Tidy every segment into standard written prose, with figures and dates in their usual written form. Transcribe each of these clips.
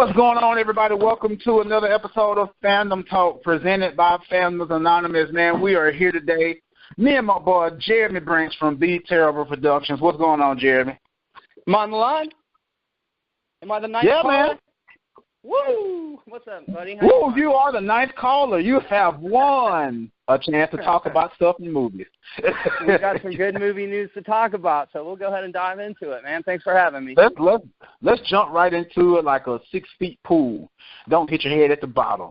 What's going on, everybody? Welcome to another episode of Fandom Talk, presented by Fandoms Anonymous. Man, we are here today. Me and my boy Jeremy Branch from BTerrible Productions. What's going on, Jeremy? Am I on the line? Am I the ninth caller? Man. Woo! What's up, buddy? Woo! You are the ninth caller. You have won a chance to talk about stuff in movies. We've got some good movie news to talk about, so we'll go ahead and dive into it, man. Thanks for having me. Let's jump right into it like a 6-foot pool. Don't hit your head at the bottom.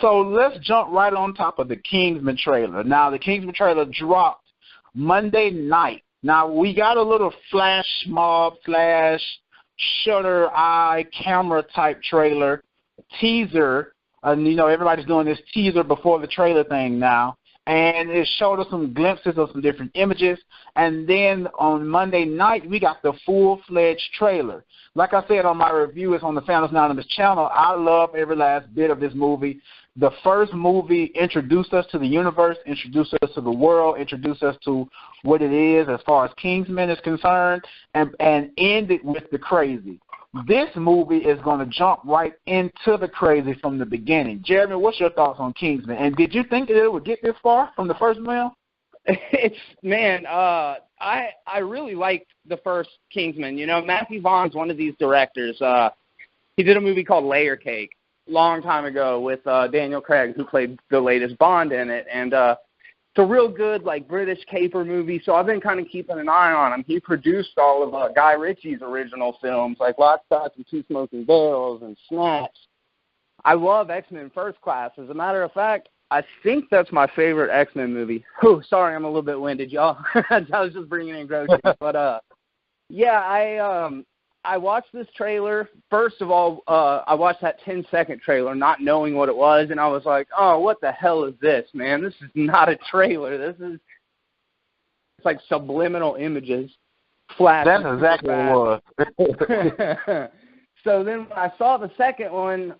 So let's jump right on top of the Kingsman trailer. Now, the Kingsman trailer dropped Monday night. Now, we got a little flash mob, shutter eye camera type trailer, teaser. And, everybody's doing this teaser before the trailer thing now. And it showed us some glimpses of some different images. And then on Monday night, we got the full-fledged trailer. Like I said on my review, it's on the Fandoms Anonymous channel. I love every last bit of this movie. The first movie introduced us to the universe, introduced us to the world, introduced us to what it is as far as Kingsman is concerned, and ended with the crazy. This movie is going to jump right into the crazy from the beginning. Jeremy, what's your thoughts on Kingsman? And did you think that it would get this far from the first film? I really liked the first Kingsman. Matthew Vaughn's one of these directors. He did a movie called Layer Cake a long time ago with Daniel Craig, who played the latest Bond in it. And it's a real good, British caper movie, so I've been kind of keeping an eye on him. He produced all of Guy Ritchie's original films, like Lock, Stock, and Two Smoking Barrels and Snatch. I love X-Men First Class. As a matter of fact, I think that's my favorite X-Men movie. Whew, sorry, I'm a little bit winded, y'all. I was just bringing in groceries. But, I watched this trailer. First of all, I watched that 10-second trailer not knowing what it was, and I was like, oh, what the hell is this, man? This is not a trailer. It's like subliminal images flashing. That's exactly what it was. So then when I saw the second one,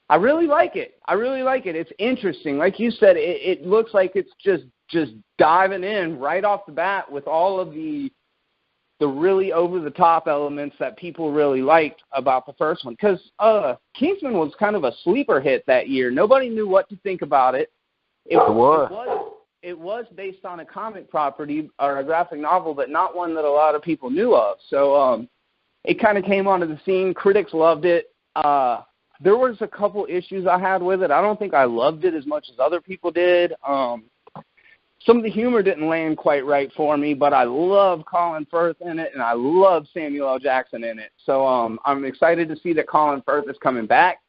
I really like it. It's interesting. Like you said, it looks like it's just diving in right off the bat with all of the really over-the-top elements that people really liked about the first one. Because Kingsman was kind of a sleeper hit that year. Nobody knew what to think about it. It was based on a comic property or a graphic novel, but not one that a lot of people knew of. So it kind of came onto the scene. Critics loved it. There was a couple issues I had with it. I don't think I loved it as much as other people did. Some of the humor didn't land quite right for me, but I love Colin Firth in it, and I love Samuel L. Jackson in it. So I'm excited to see that Colin Firth is coming back.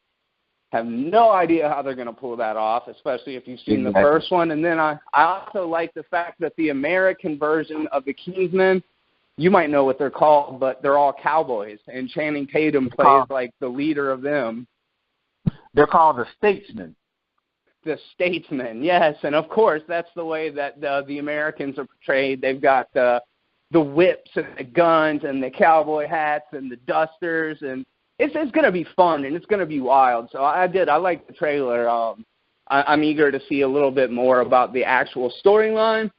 Have no idea how they're going to pull that off, especially if you've seen the first one. And then I also like the fact that the American version of the Kingsmen, you might know what they're called, but they're all cowboys, and Channing Tatum plays like the leader of them. They're called the Statesmen. The Statesman, yes, and of course that's the way that the Americans are portrayed. They've got the whips and the guns and the cowboy hats and the dusters, and it's going to be fun and it's going to be wild. So I like the trailer. I'm eager to see a little bit more about the actual storyline,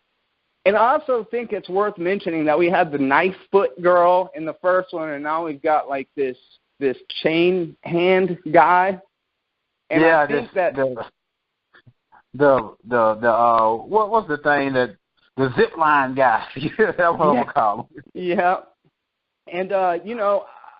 and I also think it's worth mentioning that we had the knife foot girl in the first one, and now we've got like this chain hand guy, and I think what was the thing that the zip line guy? That's what I'm calling. Yeah, and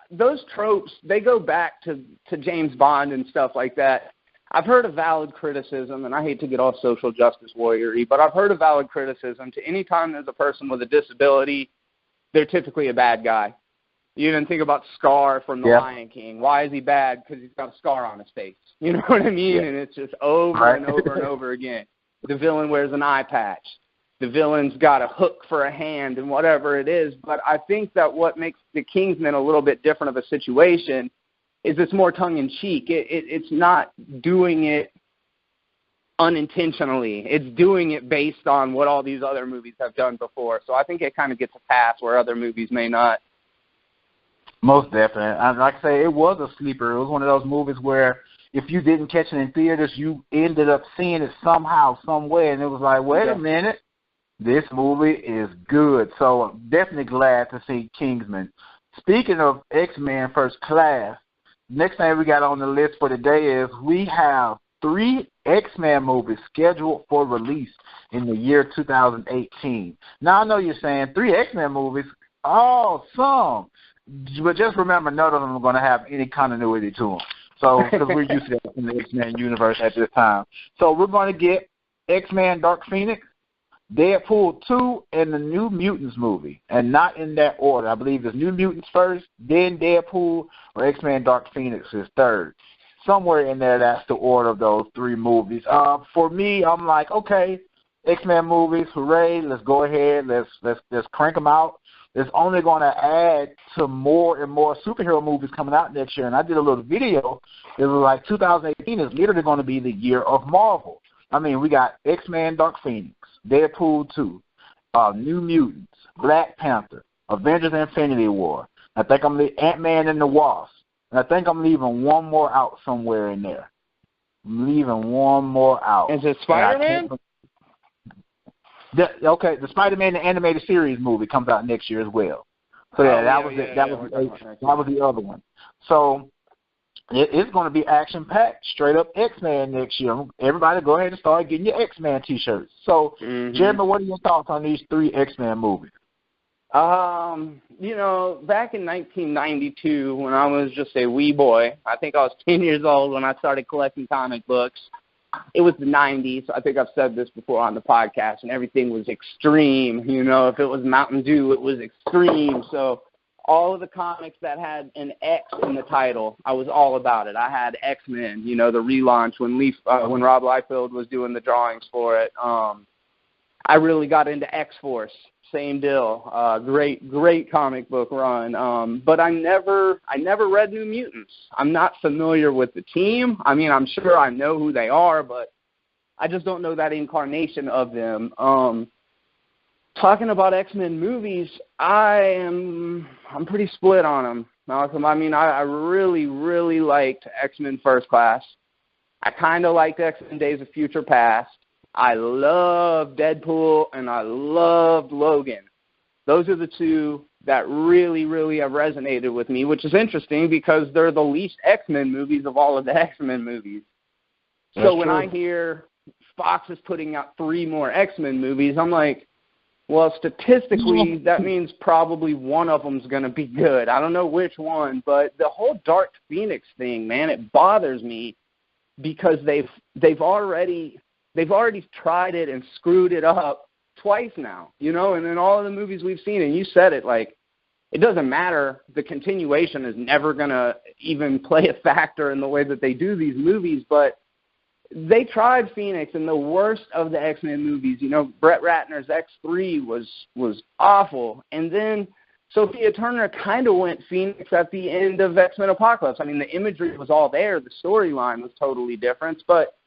those tropes, they go back to James Bond and stuff like that. I've heard a valid criticism, and I hate to get all social justice warrior-y, but I've heard a valid criticism to any time there's a person with a disability, they're typically a bad guy. You even think about Scar from The Lion King. Why is he bad? Because he's got a scar on his face. You know what I mean? Yeah. And it's just over and over and over again. The villain wears an eye patch. The villain's got a hook for a hand and whatever it is. But I think that what makes the Kingsman a little bit different of a situation is it's more tongue-in-cheek. It's not doing it unintentionally. It's doing it based on what all these other movies have done before. So I think it kind of gets a pass where other movies may not. Most definitely. Like I say, it was a sleeper. It was one of those movies where if you didn't catch it in theaters, you ended up seeing it somehow, somewhere, and it was like, wait a minute, this movie is good. So I'm definitely glad to see Kingsman. Speaking of X-Men First Class, next thing we got on the list for today is we have 3 X-Men movies scheduled for release in the year 2018. Now, I know you're saying 3 X-Men movies, awesome. But just remember, none of them are going to have any continuity to them. So, because we're used to that in the X-Men universe at this time. So, we're going to get X-Men Dark Phoenix, Deadpool 2, and the New Mutants movie. And not in that order. I believe it's New Mutants first, then Deadpool, or X-Men Dark Phoenix is third. Somewhere in there, that's the order of those 3 movies. For me, I'm like, okay, X-Men movies, hooray! Let's go ahead, let's crank them out. It's only going to add to more and more superhero movies coming out next year. And I did a little video. It was like 2018 is literally going to be the year of Marvel. I mean, we got X-Men Dark Phoenix, Deadpool 2, New Mutants, Black Panther, Avengers Infinity War. I think I'm the Ant-Man and the Wasp. And I think I'm leaving one more out somewhere in there. I'm leaving one more out. Is it Spider-Man? The Spider-Man the animated series movie comes out next year as well. So that was the other one. So it's going to be action-packed, straight up X-Men next year. Everybody go ahead and start getting your X-Men T-shirts. So, Jeremy, what are your thoughts on these 3 X-Men movies? Back in 1992, when I was just a wee boy, I think I was 10 years old when I started collecting comic books. It was the 90s. I think I've said this before on the podcast, and everything was extreme. If it was Mountain Dew, it was extreme. So all of the comics that had an X in the title, I was all about it. I had X-Men, the relaunch when Rob Liefeld was doing the drawings for it. I really got into X-Force. Same deal. Great comic book run. But I never read New Mutants. I'm not familiar with the team. I mean, I'm sure I know who they are, but I just don't know that incarnation of them. Talking about X-Men movies, I'm pretty split on them, Malcolm. I mean, I really, really liked X-Men First Class. I kind of liked X-Men Days of Future Past. I loved Deadpool, and I loved Logan. Those are the 2 that really, really have resonated with me, which is interesting because they're the least X-Men movies of all of the X-Men movies. So when I hear Fox is putting out 3 more X-Men movies, I'm like, well, statistically, that means probably one of them is going to be good. I don't know which one, but the whole Dark Phoenix thing, man, it bothers me because they've already tried it and screwed it up twice now, and in all of the movies we've seen, and you said it, like, it doesn't matter. The continuation is never going to even play a factor in the way that they do these movies, but they tried Phoenix in the worst of the X-Men movies. Brett Ratner's X3 was awful, and then Sophia Turner kind of went Phoenix at the end of X-Men Apocalypse. I mean, the imagery was all there. The storyline was totally different, but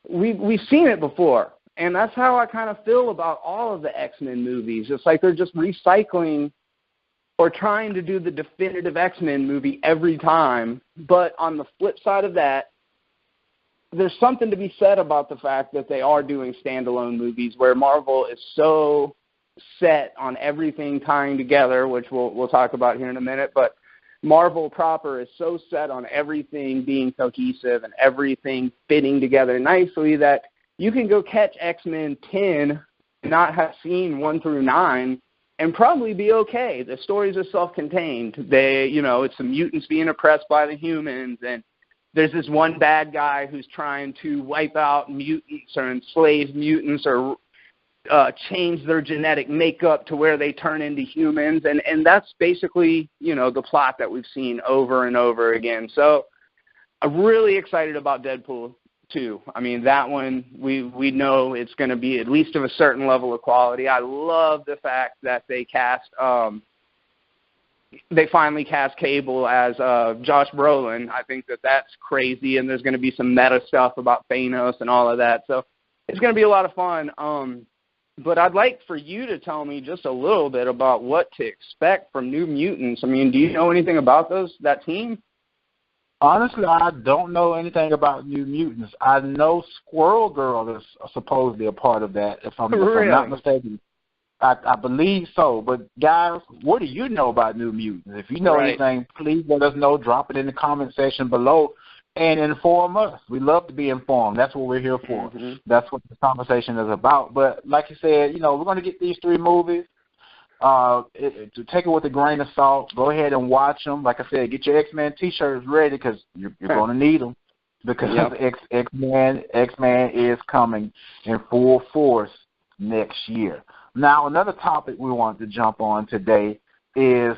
we've seen it before, and that's how I kind of feel about all of the X-Men movies. It's like they're just recycling or trying to do the definitive X-Men movie every time. But on the flip side of that, there's something to be said about the fact that they are doing standalone movies where Marvel is so set on everything tying together, which we'll talk about here in a minute, but Marvel proper is so set on everything being cohesive and everything fitting together nicely that you can go catch X-Men 10 and not have seen 1 through 9 and probably be okay. The stories are self-contained. It's the mutants being oppressed by the humans, and there's this one bad guy who's trying to wipe out mutants or enslave mutants or change their genetic makeup to where they turn into humans, and that's basically, the plot that we've seen over and over again. So I'm really excited about Deadpool 2. I mean, that one, we know it's going to be at least of a certain level of quality. I love the fact that they finally cast Cable as Josh Brolin. I think that's crazy, and there's going to be some meta stuff about Thanos and all of that. So it's going to be a lot of fun. But I'd like for you to tell me just a little bit about what to expect from New Mutants. I mean, do you know anything about that team? Honestly, I don't know anything about New Mutants. I know Squirrel Girl is supposedly a part of that, if I'm not mistaken. I believe so. But, guys, what do you know about New Mutants? If you know anything, please let us know. Drop it in the comment section below and inform us. We love to be informed. That's what we're here for. Mm-hmm. That's what the conversation is about. But like you said, you know, we're going to get these 3 movies. To take it with a grain of salt. Go ahead and watch them. Like I said, get your X-Men T-shirts ready because you're going to need them. Because X-Men is coming in full force next year. Now, another topic we want to jump on today is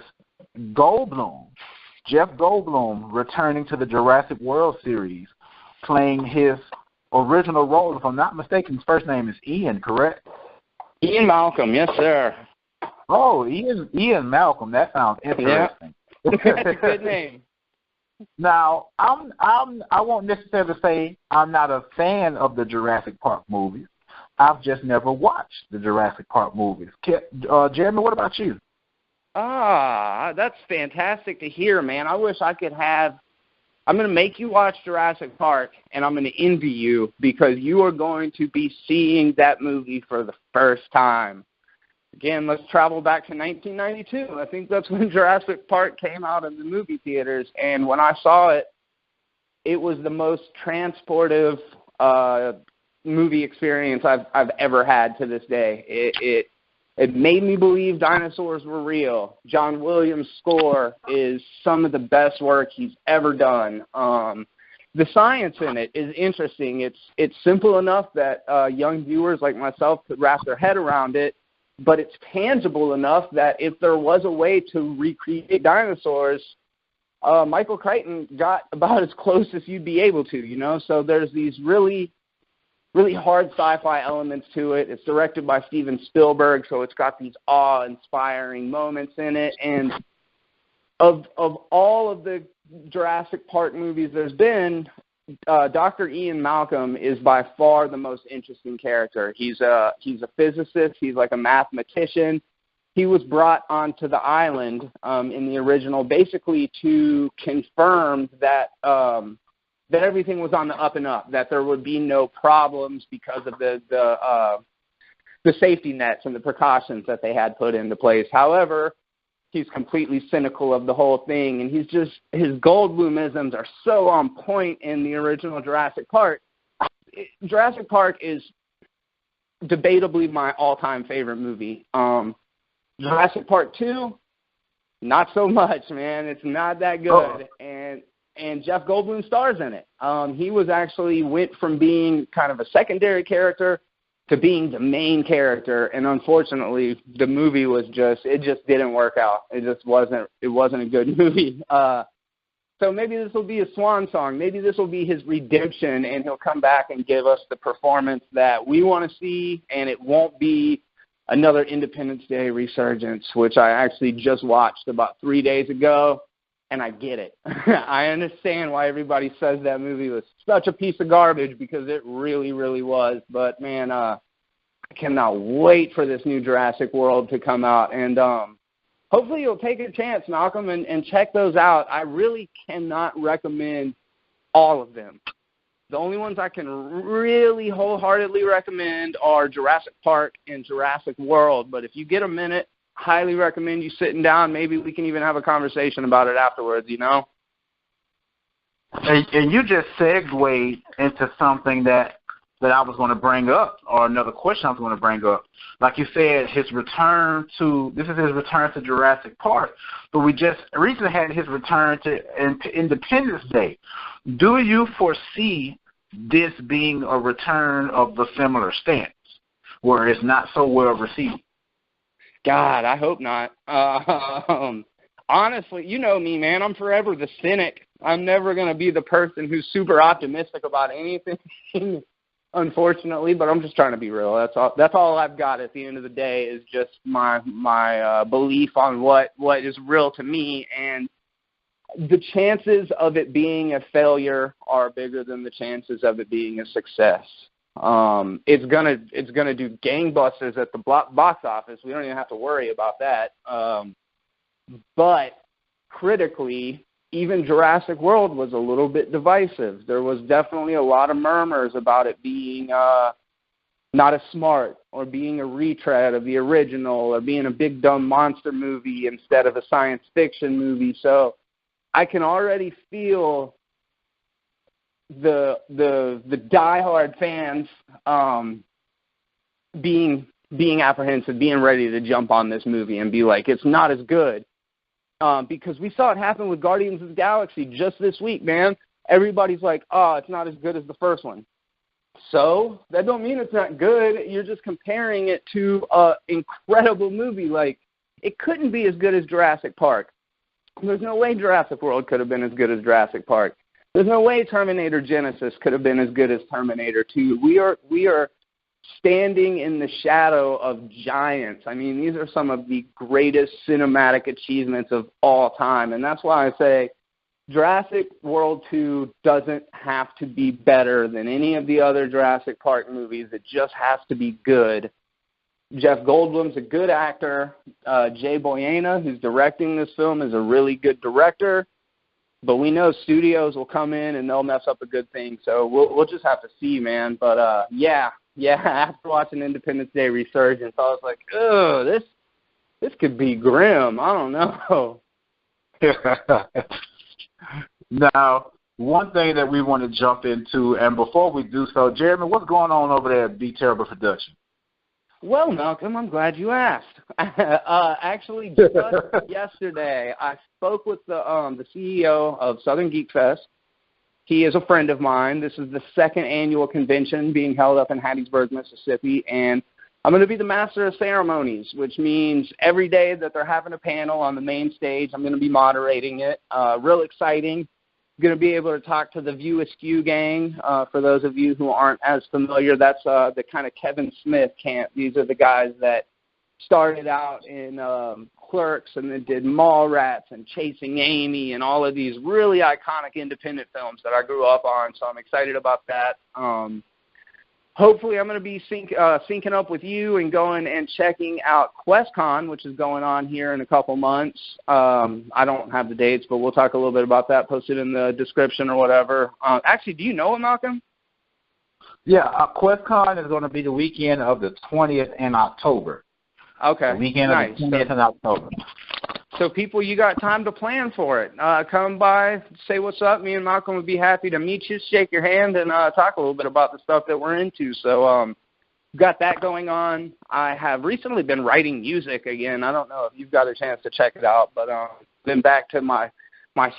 Goldblum. Jeff Goldblum returning to the Jurassic World series, playing his original role. If I'm not mistaken, his first name is Ian, correct? Ian Malcolm, yes, sir. Oh, Ian Malcolm. That sounds interesting. Yeah. That's a good name. Now, I won't necessarily say I'm not a fan of the Jurassic Park movies. I've just never watched the Jurassic Park movies. Jeremy, what about you? That's fantastic to hear, man. I wish I could have. I'm going to make you watch Jurassic Park, and I'm going to envy you because you are going to be seeing that movie for the first time. Again, let's travel back to 1992. I think that's when Jurassic Park came out in the movie theaters, and when I saw it, it was the most transportive movie experience I've ever had to this day. It made me believe dinosaurs were real. John Williams' score is some of the best work he's ever done. The science in it is interesting. It's simple enough that young viewers like myself could wrap their head around it, but it's tangible enough that if there was a way to recreate dinosaurs, Michael Crichton got about as close as you'd be able to, you know? So there's these really hard sci-fi elements to it. It's directed by Steven Spielberg, so it's got these awe-inspiring moments in it. And of all of the Jurassic Park movies there's been, Dr. Ian Malcolm is by far the most interesting character. He's a physicist. He's like a mathematician. He was brought onto the island in the original basically to confirm that that everything was on the up and up, that there would be no problems because of the safety nets and the precautions that they had put into place. However, he's completely cynical of the whole thing, and his Goldblumisms are so on point in the original Jurassic Park. Jurassic Park is debatably my all-time favorite movie. Jurassic Park 2, not so much, man. It's not that good. And Jeff Goldblum stars in it. He went from being kind of a secondary character to being the main character, and unfortunately, the movie it just didn't work out. It wasn't a good movie. So maybe this will be a swan song. Maybe this will be his redemption, and he'll come back and give us the performance that we want to see, and it won't be another Independence Day resurgence, which I actually just watched about 3 days ago, and I get it. I understand why everybody says that movie was such a piece of garbage because it really, really was. But, man, I cannot wait for this new Jurassic World to come out. And hopefully you'll take a chance, Malcolm, and check those out. I really cannot recommend all of them. The only ones I can really wholeheartedly recommend are Jurassic Park and Jurassic World. But if you get a minute, highly recommend you sitting down. Maybe we can even have a conversation about it afterwards, you know? And you just segued into something that I was going to bring up, or another question I was going to bring up. Like you said, this is his return to Jurassic Park, but we just recently had his return to Independence Day. Do you foresee this being a return of a similar stance, where it's not so well received? God, I hope not. Honestly, you know me, man. I'm forever the cynic. I'm never going to be the person who's super optimistic about anything, unfortunately, but I'm just trying to be real. That's all I've got at the end of the day is just my belief on what is real to me, and the chances of it being a failure are bigger than the chances of it being a success. It's gonna do gangbusters at the box office. We don't even have to worry about that. But critically, even Jurassic World was a little bit divisive. There was definitely a lot of murmurs about it being not as smart, or being a retread of the original, or being a big dumb monster movie instead of a science fiction movie. So I can already feel the diehard fans being apprehensive, being ready to jump on this movie and be like, it's not as good. Because we saw it happen with Guardians of the Galaxy just this week, man. Everybody's like, oh, it's not as good as the first one. So that don't mean it's not good. You're just comparing it to an incredible movie. Like, it couldn't be as good as Jurassic Park. There's no way Jurassic World could have been as good as Jurassic Park. There's no way Terminator Genesis could have been as good as Terminator 2. We are standing in the shadow of giants. I mean, these are some of the greatest cinematic achievements of all time. And that's why I say Jurassic World 2 doesn't have to be better than any of the other Jurassic Park movies. It just has to be good. Jeff Goldblum's a good actor. Jay Boyena, who's directing this film, is a really good director. But we know studios will come in and they'll mess up a good thing. So we'll just have to see, man. But, yeah, after watching Independence Day Resurgence, I was like, oh, this could be grim. I don't know. Now, one thing that we want to jump into, and before we do so, Jeremy, what's going on over there at BTerrible Productions? Well, Malcolm, I'm glad you asked. Actually, just yesterday, I spoke with the CEO of Southern Geek Fest. He is a friend of mine. This is the second annual convention being held up in Hattiesburg, Mississippi, and I'm going to be the master of ceremonies, which means every day that they're having a panel on the main stage, I'm going to be moderating it. Real exciting. Going to be able to talk to the View Askew gang. For those of you who aren't as familiar, that's the kind of Kevin Smith camp. These are the guys that started out in Clerks and then did Mallrats and Chasing Amy and all of these really iconic independent films that I grew up on. So I'm excited about that. Hopefully I'm going to be syncing up with you and going and checking out QuestCon, which is going on here in a couple months. I don't have the dates, but we'll talk a little bit about that, posted in the description or whatever. Actually, do you know it, Malcolm? Yeah, QuestCon is going to be the weekend of the 20th in October. Okay, the weekend nice. of the 20th in October. So people, you got time to plan for it. Come by, say what's up. Me and Malcolm would be happy to meet you, shake your hand, and talk a little bit about the stuff that we're into. So got that going on. I have recently been writing music again. I don't know if you've got a chance to check it out, but been back to my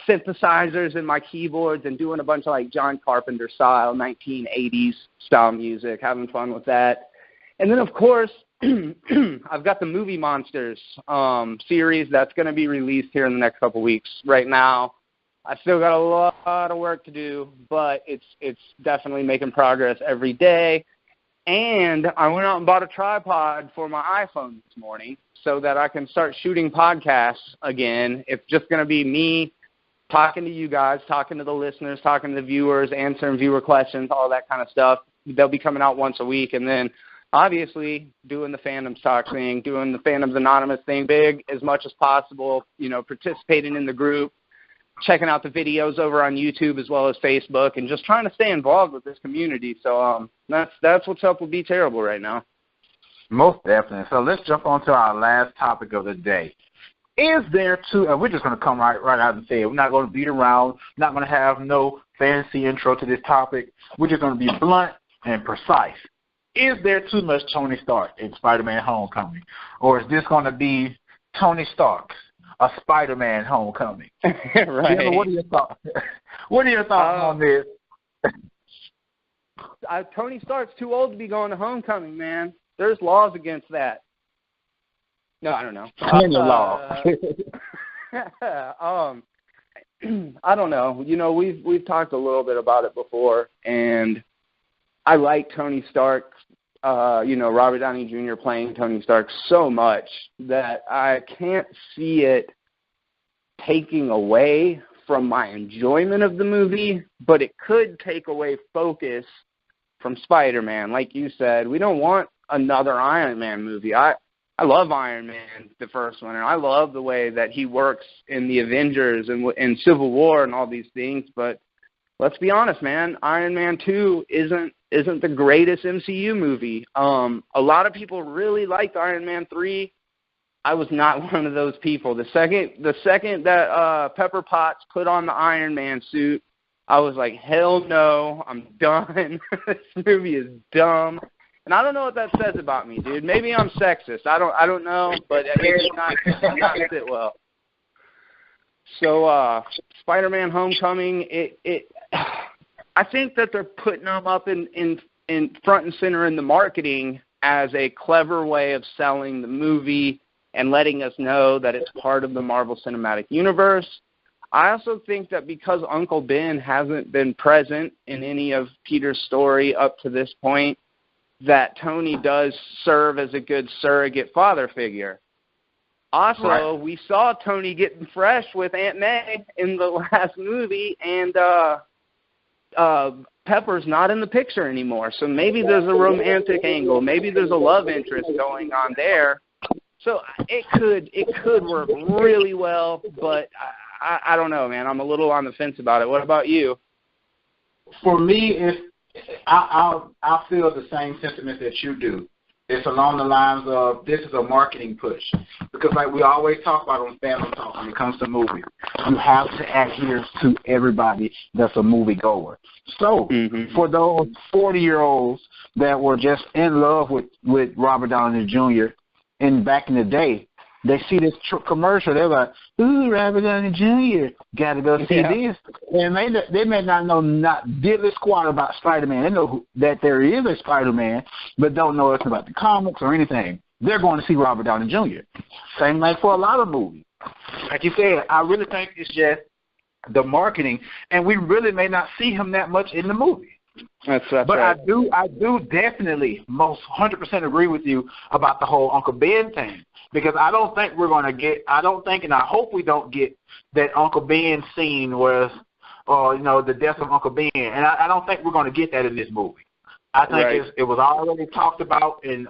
synthesizers and my keyboards and doing a bunch of like John Carpenter style, 1980s style music, having fun with that. And then, of course, I've got the Movie Monsters series that's going to be released here in the next couple weeks. Right now, I still got a lot of work to do, but it's definitely making progress every day. And I went out and bought a tripod for my iPhone this morning so that I can start shooting podcasts again. It's just going to be me talking to you guys, talking to the listeners, talking to the viewers, answering viewer questions, all that kind of stuff. They'll be coming out once a week, and then obviously doing the Fandom Talk thing, doing the Fandoms Anonymous thing big as much as possible, participating in the group, checking out the videos over on YouTube as well as Facebook, and just trying to stay involved with this community. So that's what's up with BTerrible right now. Most definitely. So let's jump on to our last topic of the day. Is there we're just going to come right out and say it. We're not going to beat around, not going to have no fancy intro to this topic. We're just going to be blunt and precise. Is there too much Tony Stark in Spider-Man Homecoming? Or is this going to be Tony Stark, a Spider-Man Homecoming? Right. Jimmy, what are your thoughts? What are your thoughts on this? Tony Stark's too old to be going to Homecoming, man. There's laws against that. No, I don't know. Plenty of law. I don't know. We've talked a little bit about it before, and I like Tony Stark, Robert Downey Jr. playing Tony Stark so much that I can't see it taking away from my enjoyment of the movie, but it could take away focus from Spider-Man. Like you said, we don't want another Iron Man movie. I love Iron Man, the first one, and I love the way that he works in the Avengers and in Civil War and all these things, but let's be honest, man, Iron Man 2 isn't isn't the greatest MCU movie. A lot of people really liked Iron Man 3. I was not one of those people. The second that Pepper Potts put on the Iron Man suit, I was like, hell no, I'm done. This movie is dumb. And I don't know what that says about me, dude. Maybe I'm sexist. I don't know, but it did not sit well. So Spider-Man Homecoming, I think that they're putting them up in front and center in the marketing as a clever way of selling the movie and letting us know that it's part of the Marvel Cinematic Universe. I also think that because Uncle Ben hasn't been present in any of Peter's story up to this point, that Tony does serve as a good surrogate father figure. Also, right. We saw Tony getting fresh with Aunt May in the last movie, and Pepper's not in the picture anymore. So maybe there's a romantic angle. Maybe there's a love interest going on there. So it could work really well, but I don't know, man. I'm a little on the fence about it. What about you? For me, I feel the same sentiment that you do. It's along the lines of this is a marketing push. Because like we always talk about on Fandom Talk when it comes to movies, you have to adhere to everybody that's a moviegoer. So for those 40-year-olds that were just in love with Robert Downey Jr., and back in the day, they see this commercial, they're like, ooh, Robert Downey Jr., got to go see this. And they may not know not diddly squat about Spider-Man. They know that there is a Spider-Man, but don't know anything about the comics or anything. They're going to see Robert Downey Jr. Same like for a lot of movies. Like you said, I really think it's just the marketing, and we really may not see him that much in the movie. That's but right. I do definitely most 100% agree with you about the whole Uncle Ben thing, because I don't think we're going to get, and I hope we don't get that Uncle Ben scene where, the death of Uncle Ben, and I don't think we're going to get that in this movie. I think it was already talked about in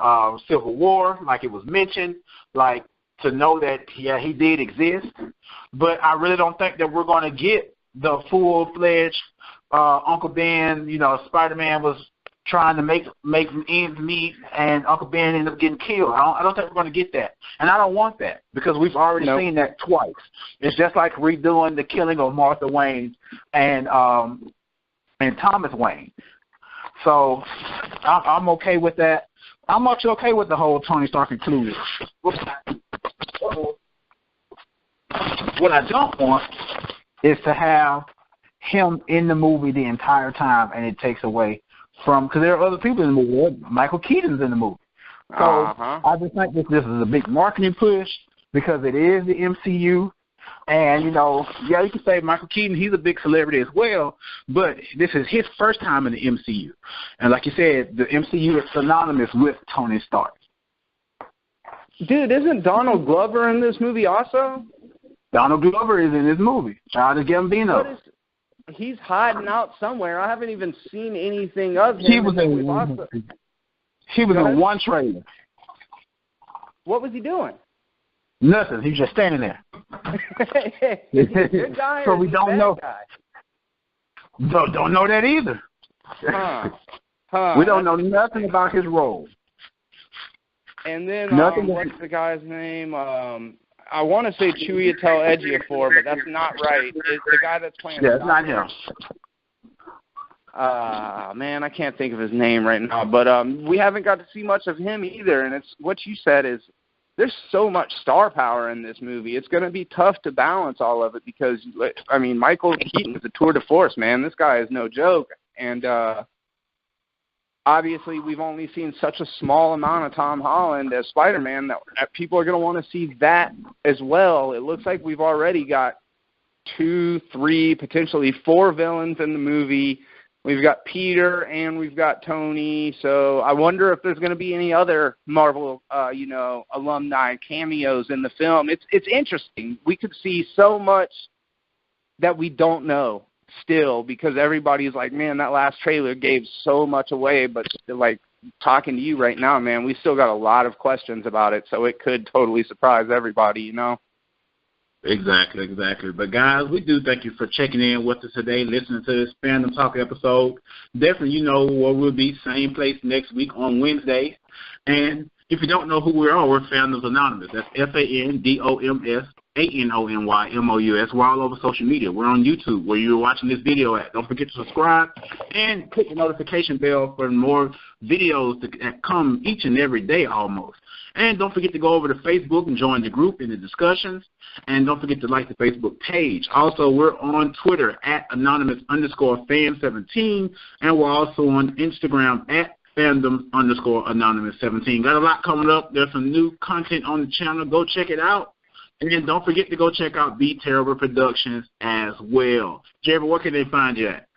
Civil War, like it was mentioned, like to know that, he did exist, but I really don't think that we're going to get the full-fledged Uncle Ben, Spider-Man was trying to make ends meet, and Uncle Ben ended up getting killed. I don't think we're going to get that, and I don't want that because we've already seen that twice. It's just like redoing the killing of Martha Wayne and Thomas Wayne. So I'm okay with that. I'm actually okay with the whole Tony Stark included. What I don't want is to have him in the movie the entire time, and it takes away from, because there are other people in the movie. Michael Keaton's in the movie. So I just think this is a big marketing push because it is the MCU. And, you can say Michael Keaton, he's a big celebrity as well, but this is his first time in the MCU. And like you said, the MCU is synonymous with Tony Stark. Dude, isn't Donald Glover in this movie also? Donald Glover is in this movie. Childish Gambino. He's hiding out somewhere. I haven't even seen anything of him. He was in one trailer. What was he doing? Nothing. He was just standing there. Good guy. So we don't know. Don't know that either. We don't know nothing about his role. And then what's the guy's name? I want to say Chiwetel Ejiofor, but that's not right. It's the guy that's playing. Yeah, it's not him. Man, I can't think of his name right now. But we haven't got to see much of him either. And it's what you said is there's so much star power in this movie. It's going to be tough to balance all of it because, Michael Keaton is a tour de force, man. This guy is no joke. And obviously, we've only seen such a small amount of Tom Holland as Spider-Man that people are going to want to see that as well. It looks like we've already got 2, 3, potentially 4 villains in the movie. We've got Peter and we've got Tony. So I wonder if there's going to be any other Marvel, alumni cameos in the film. It's interesting. We could see so much that we don't know still because everybody's like, man, that last trailer gave so much away. But like talking to you right now, man, we still got a lot of questions about it. So it could totally surprise everybody, Exactly. But guys, we do thank you for checking in with us today, listening to this Fandom Talk episode. Definitely, you know where we'll be, same place next week on Wednesday. And if you don't know who we are, we're Fandoms Anonymous. That's FANDOMSANONYMOUS. We're all over social media. We're on YouTube, where you're watching this video at. Don't forget to subscribe and click the notification bell for more videos that come each and every day almost. And don't forget to go over to Facebook and join the group in the discussions. And don't forget to like the Facebook page. Also, we're on Twitter at anonymous_fan17. And we're also on Instagram at fandom_anonymous17. Got a lot coming up. There's some new content on the channel. Go check it out. And then don't forget to go check out BTerrible Productions as well. Jerry, where can they find you at?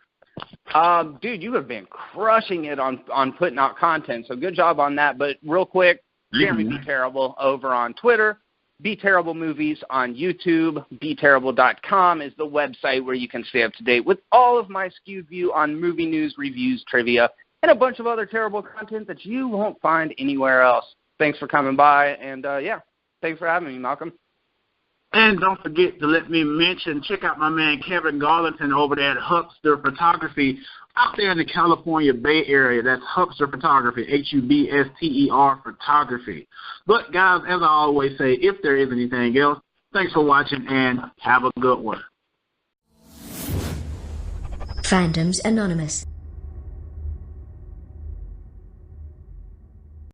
Dude, you have been crushing it on putting out content, so good job on that. But real quick, Jeremy BTerrible over on Twitter, BTerrible Movies on YouTube, BTerrible.com is the website where you can stay up to date with all of my skewed view on movie news, reviews, trivia, and a bunch of other terrible content that you won't find anywhere else. Thanks for coming by, and thanks for having me, Malcolm. And don't forget to let me mention, check out my man Kevin Garlington over there at Hubster Photography out there in the California Bay Area. That's Hubster Photography, Hubster Photography. But, guys, as I always say, if there is anything else, thanks for watching and have a good one. Fandoms Anonymous.